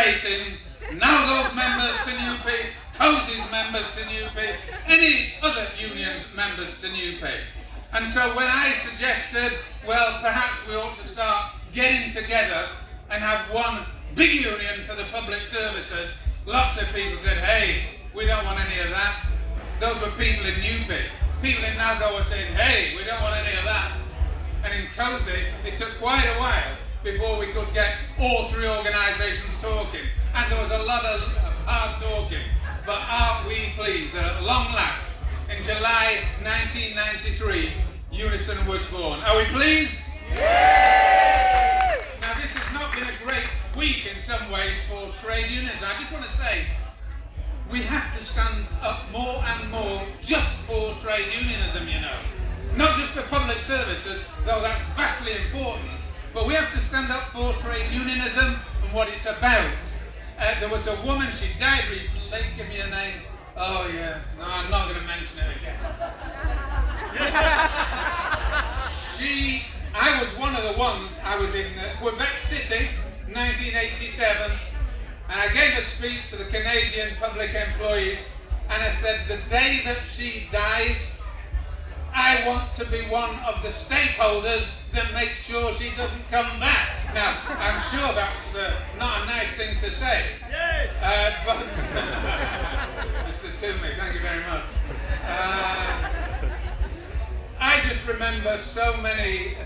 racing, Nalgo's members to Newpie, COSI's members to Newpie, any other unions members to Newpie. And so when I suggested, well, perhaps we ought to start getting together and have one big union for the public services, lots of people said, hey, we don't want any of that. Those were people in Newpie. People in Nalgo were saying, hey, we don't want any of that. And in COSI, it took quite a while before we could get all three organisations talking. And there was a lot of hard talking. But aren't we pleased that at long last, in July 1993, UNISON was born? Are we pleased? Yeah! Now this has not been a great week in some ways for trade unions. I just want to say, we have to stand up more and more just for trade unionism, you know. Not just for public services, though that's vastly important, but we have to stand up for trade unionism and what it's about. There was a woman, she died recently, give me her name. Oh yeah, no, I'm not going to mention it again. I was one of the ones, I was in Quebec City, 1987, and I gave a speech to the Canadian public employees, and I said, the day that she dies, I want to be one of the stakeholders that makes sure she doesn't come back. Now, I'm sure that's not a nice thing to say. Yes! But, Mr. Toomey, thank you very much. I just remember so many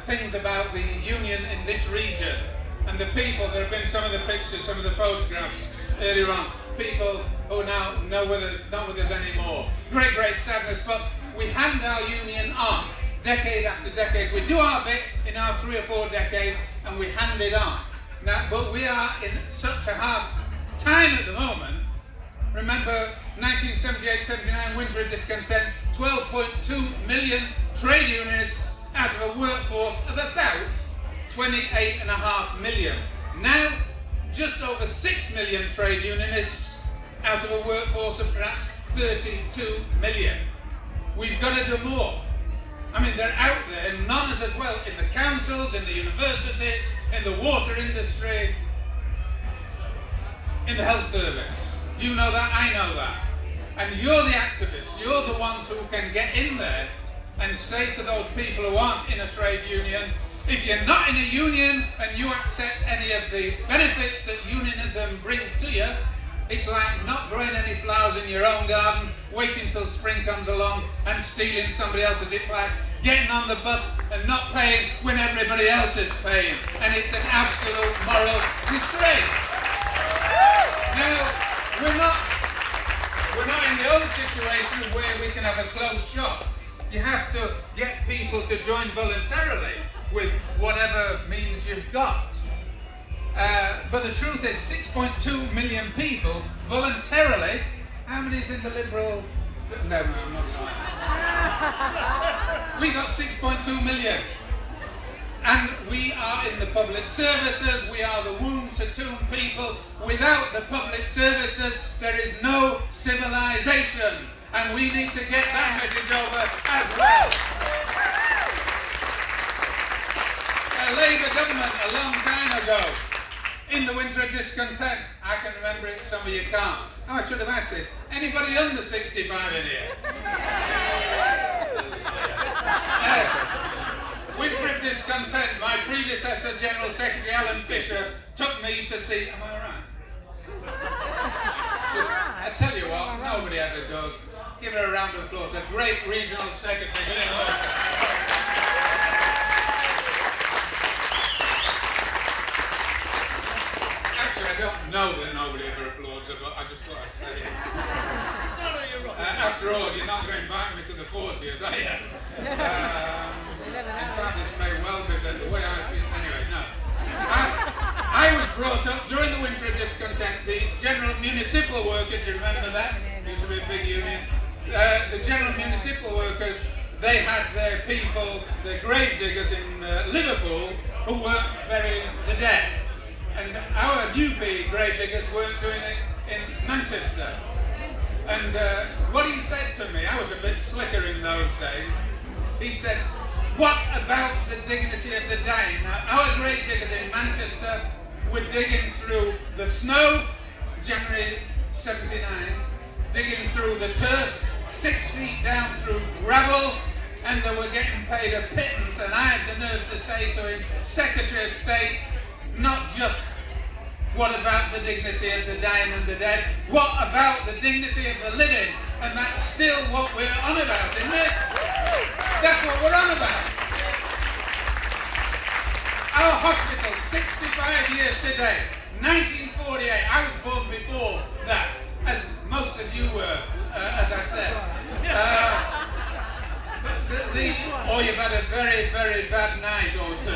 things about the union in this region and the people. There have been some of the pictures, some of the photographs earlier on. People who are now not with us anymore. Great, great sadness, but we hand our union on, decade after decade. We do our bit in our 3 or 4 decades, and we hand it on. Now, but we are in such a hard time at the moment. Remember, 1978-79, winter of discontent, 12.2 million trade unionists out of a workforce of about 28.5 million. Now, just over 6 million trade unionists out of a workforce of perhaps 32 million. We've got to do more. I mean, they're out there, and none as well, in the councils, in the universities, in the water industry, in the health service. You know that, I know that. And you're the activists, you're the ones who can get in there and say to those people who aren't in a trade union, if you're not in a union and you accept any of the benefits that unionism brings to you, it's like not growing any flowers in your own garden, waiting till spring comes along and stealing somebody else's. It's like getting on the bus and not paying when everybody else is paying. And it's an absolute moral disgrace. Now, we're not in the old situation where we can have a closed shop. You have to get people to join voluntarily with whatever means you've got. But the truth is 6.2 million people voluntarily. How many is in the Liberal? No, I'm not going to ask. We got 6.2 million. And we are in the public services, we are the womb to tomb people. Without the public services, there is no civilization. And we need to get that message over as well. A Labour government a long time ago, in the winter of discontent, I can remember it, some of you can't. Oh, I should have asked this. Anybody under 65 in here? Winter of discontent, my predecessor, General Secretary Alan Fisher, took me to see, am I alright? I tell you what, nobody ever does. Give her a round of applause. A great regional secretary. Actually, I don't know that nobody ever applauds her, but I just thought I'd say it. After all, you're not going to invite me to the 40th, are you? In fact, this may well be the way I feel. Anyway, no. I was brought up during the winter of discontent. The general municipal workers, you remember that? Used to be a big union. The general municipal workers, they had their people, their grave diggers in Liverpool, who weren't burying the dead. And our Newpie grave diggers weren't doing it in Manchester. And what he said to me, I was a bit slicker in those days, he said, what about the dignity of the dying? Now, our grave diggers in Manchester were digging through The snow, January 79, digging through the turfs, 6 feet down through gravel, and they were getting paid a pittance, and I had the nerve to say to him, Secretary of State, not just what about the dignity of the dying and the dead, what about the dignity of the living? And that's still what we're on about, isn't it? That's what we're on about. Our hospital, 65 years today, 1948, I was born before that, as most of you were, as I said. Or you've had a very, very bad night or two,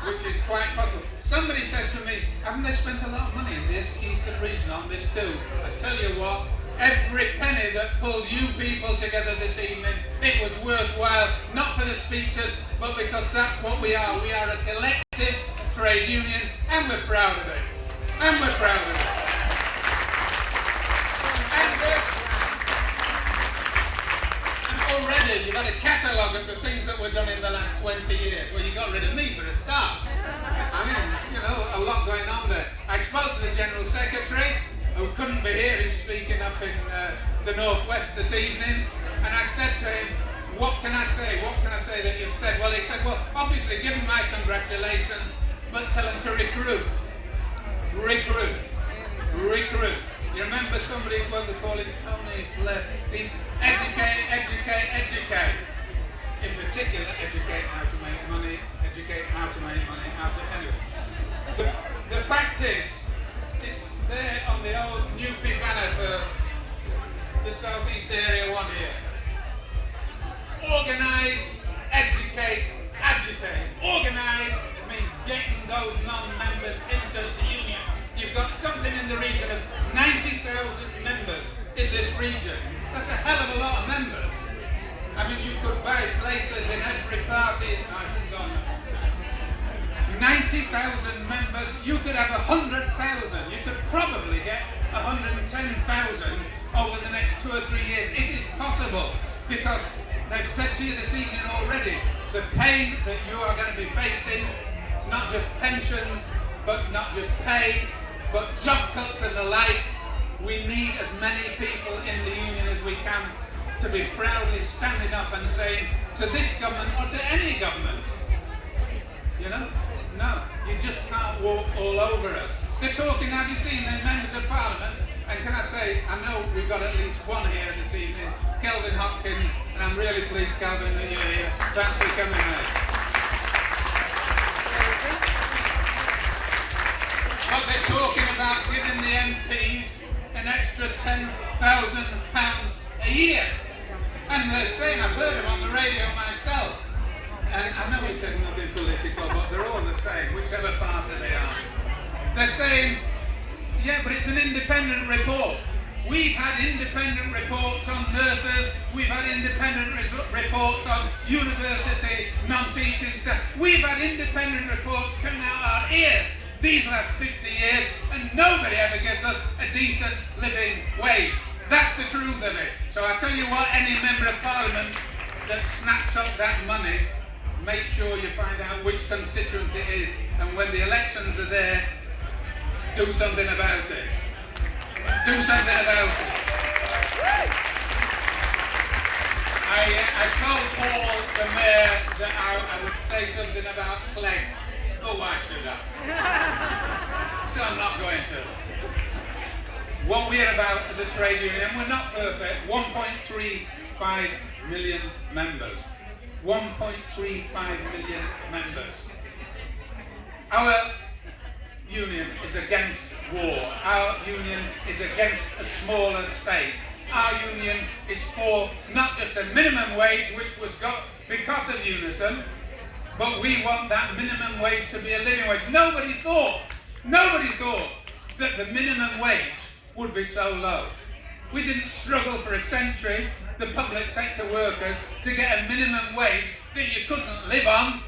which is quite possible. Somebody said to me, haven't they spent a lot of money in this Eastern Region on this too? I tell you what, every penny that pulled you people together this evening, it was worthwhile, not for the speeches, but because that's what we are. We are a collective trade union, and we're proud of it. And we're proud of it. And already you've had a catalogue of the things that were done in the last 20 years. Well, you got rid of me for a start. I mean, you know, a lot going on there. I spoke to the General Secretary, who couldn't be here. He's speaking up in the Northwest this evening. And I said to him, what can I say? What can I say that you've said? Well, he said, well, obviously, give him my congratulations, but tell him to recruit. Recruit. Recruit. You remember somebody, well, they call him Tony Blair. He's educate, educate, educate. In particular, educate how to make money, educate how to make money, how to... Anyway. The fact is, it's there on the old Newpie banner for the Southeast Area 1 here. Organise, educate, agitate. Organise means getting those non-members into the union. You've got something in the region of 90,000 members in this region. That's a hell of a lot of members. I mean, you could buy places in every party. No, I shouldn't go on that. 90,000 members. You could have 100,000. You could probably get 110,000 over the next 2 or 3 years. It is possible, because they've said to you this evening already, the pain that you are going to be facing, not just pensions, but not just pay, but job cuts and the like. We need as many people in the union as we can to be proudly standing up and saying to this government or to any government, you know, no, you just can't walk all over us. They're talking, have you seen the members of Parliament? And can I say, I know we've got at least one here this evening, Kelvin Hopkins, and I'm really pleased, Kelvin, that you're here. Thanks for coming, mate. But they're talking about giving the MPs an extra £10,000 a year. And they're saying, I've heard them on the radio myself, and I know he said nothing political, but they're all the same, whichever party they are. They're saying, yeah, but it's an independent report. We've had independent reports on nurses, we've had independent reports on university non-teaching staff, we've had independent reports coming out our ears these last 50 years, and nobody ever gives us a decent living wage. That's the truth of it. So I tell you what, any member of Parliament that snaps up that money, make sure you find out which constituency it is, and when the elections are there, do something about it. Do something about it. I told Paul, the mayor, that I would say something about Clegg. Oh, why should I? So I'm not going to. What we're about as a trade union, and we're not perfect, 1.35 million members. 1.35 million members. Our union is against war. Our union is against a smaller state. Our union is for not just a minimum wage, which was got because of UNISON, but we want that minimum wage to be a living wage. Nobody thought that the minimum wage would be so low. We didn't struggle for a century, the public sector workers, to get a minimum wage that you couldn't live on.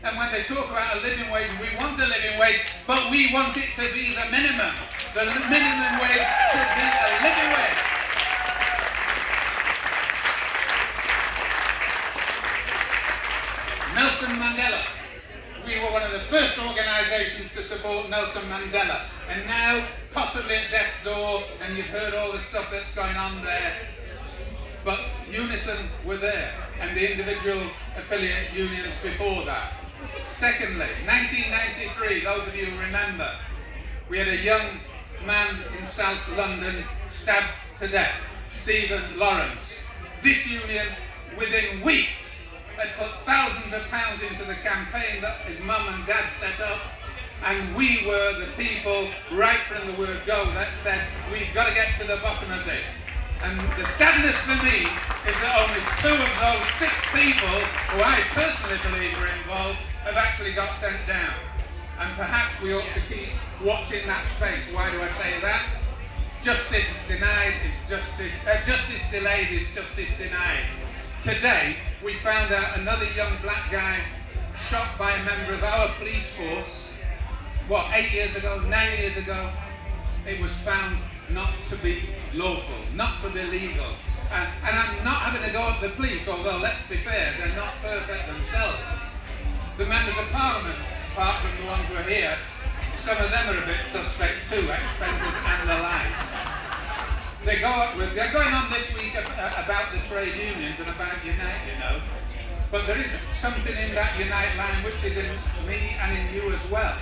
And when they talk about a living wage, we want a living wage, but we want it to be the minimum. The minimum wage should be a living wage. Nelson Mandela We were one of the first organisations to support Nelson Mandela, and now possibly at death's door, and you've heard all the stuff that's going on there. But UNISON were there, and the individual affiliate unions before that. Secondly, 1993, those of you who remember, we had a young man in South London stabbed to death, Stephen Lawrence. This union, within weeks, had put thousands of pounds into the campaign that his mum and dad set up, and we were the people, right from the word go, that said, we've got to get to the bottom of this. And the sadness for me is that only 2 of those 6 people, who I personally believe were involved, have actually got sent down. And perhaps we ought to keep watching that space. Why do I say that? Justice denied is justice, justice delayed is justice denied. Today, we found out another young black guy shot by a member of our police force, 8 years ago, 9 years ago. It was found not to be lawful, not to be legal. And I'm not having to go at the police, although let's be fair, they're not perfect themselves. The members of Parliament, apart from the ones who are here, some of them are a bit suspect too, expenses and the like. They're going on this week about the trade unions and about Unite, you know. But there is something in that Unite line which is in me and in you as well.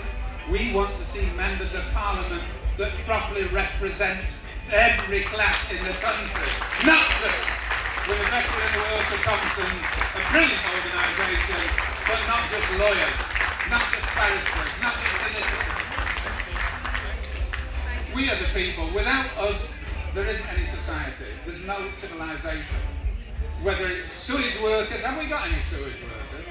We want to see members of Parliament that properly represent every class in the country. Not just with the best will in the world to Thompson, a brilliant organisation, but not just lawyers, not just barristers, not just solicitors. We are the people. Without us, there isn't any society. There's no civilization. Whether it's sewage workers, have we got any sewage workers?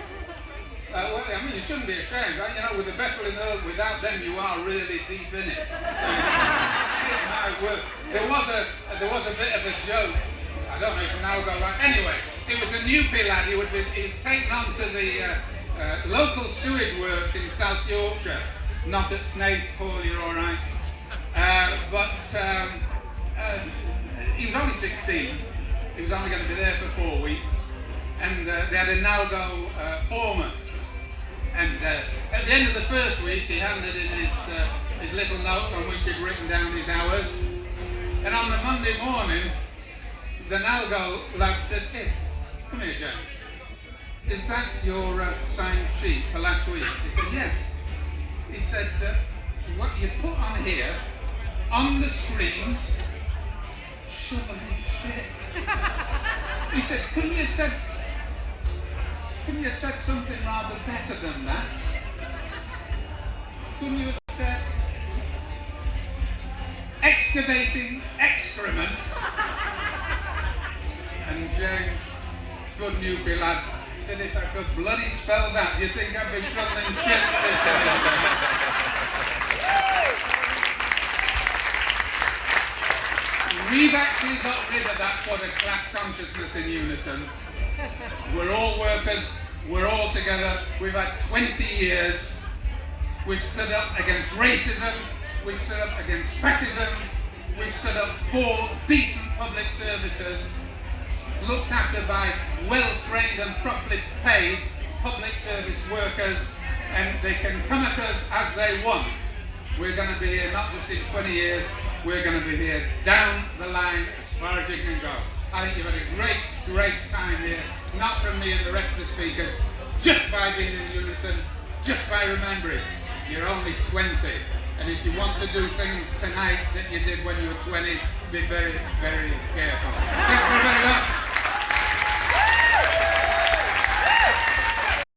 Well, I mean, you shouldn't be ashamed, right? You know, with the best will in the world, without them, you are really deep in it. My word. There was a bit of a joke. I don't know if now go right. Anyway, it was a Newpie lad. He was taken on to the local sewage works in South Yorkshire. Not at Snaith, Paul, you're all right. He was only 16. He was only going to be there for 4 weeks. And they had a now-go foreman. And at the end of the first week, he handed in his little notes on which he'd written down his hours. And on the Monday morning, the now-go lad said, "Hey, come here, James. Is that your signed sheet for last week?" He said, "Yeah." He said, "What you put on here, on the screens, shoveling shit." He said, couldn't you have said something rather better than that? Couldn't you have said excavating excrement? And James, good Newpie lad, said, "If I could bloody spell that, you'd think I'd be shoveling shit." We've actually got rid of that sort of class consciousness in UNISON. We're all workers, we're all together, we've had 20 years. We've stood up against racism, we stood up against fascism, we stood up for decent public services, looked after by well-trained and properly paid public service workers, and they can come at us as they want. We're going to be here not just in 20 years, we're going to be here down the line as far as you can go. I think you've had a great time here, not from me and the rest of the speakers, just by being in UNISON, just by remembering you're only 20. And if you want to do things tonight that you did when you were 20, be very, very careful.